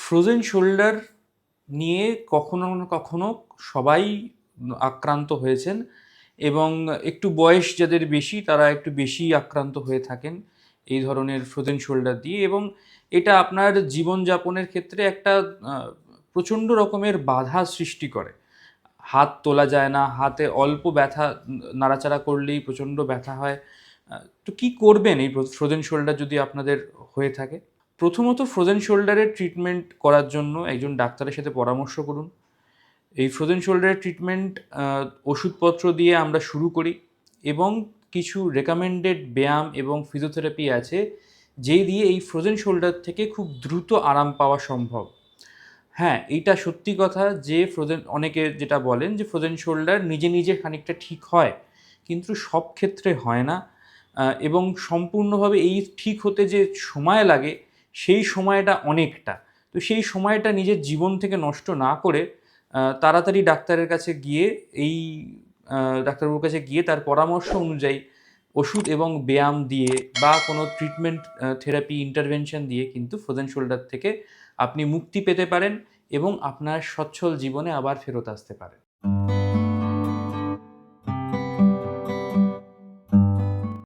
Frozen shoulder নিয়ে কখনো না কখনো সবাই আক্রান্ত হয়েছেন এবং একটু বয়স যাদের বেশি তারা একটু বেশি আক্রান্ত হয়ে থাকেন এই ধরনের ফ্রোজেন শোল্ডার দিয়ে। এবং এটা আপনার জীবনযাপনের ক্ষেত্রে একটা প্রচণ্ড রকমের বাধা সৃষ্টি করে। হাত তোলা যায় না, হাতে অল্প ব্যথা, নাড়াচাড়া করলেই প্রচণ্ড ব্যথা হয়। তো কি করবেন এই ফ্রোজেন শোল্ডার যদি আপনাদের হয়ে থাকে? প্রথমত ফ্রোজেন শোল্ডারের ট্রিটমেন্ট করার জন্য একজন ডাক্তারের সাথে পরামর্শ করুন। এই ফ্রোজেন শোল্ডারের ট্রিটমেন্ট ওষুধপত্র দিয়ে আমরা শুরু করি এবং কিছু রেকমেন্ডেড ব্যায়াম এবং ফিজিওথেরাপি আছে যেই দিয়ে এই ফ্রোজেন শোল্ডার থেকে খুব দ্রুত আরাম পাওয়া সম্ভব। হ্যাঁ, এইটা সত্যি কথা যে অনেকে যেটা বলেন যে ফ্রোজেন শোল্ডার নিজে নিজে খানিকটা ঠিক হয়, কিন্তু সব ক্ষেত্রে হয় না। এবং সম্পূর্ণভাবে এই ঠিক হতে যে সময় লাগে সেই সময়টা অনেকটা। তো সেই সময়টা নিজের জীবন থেকে নষ্ট না করে তাড়াতাড়ি ডাক্তারের কাছে গিয়ে এই ডাক্তারবাবুর কাছে গিয়ে তার পরামর্শ অনুযায়ী ওষুধ এবং ব্যায়াম দিয়ে বা কোনো ট্রিটমেন্ট থেরাপি ইন্টারভেনশন দিয়ে কিন্তু ফ্রোজেন শোল্ডার থেকে আপনি মুক্তি পেতে পারেন এবং আপনার সচ্ছল জীবনে আবার ফেরত আসতে পারেন।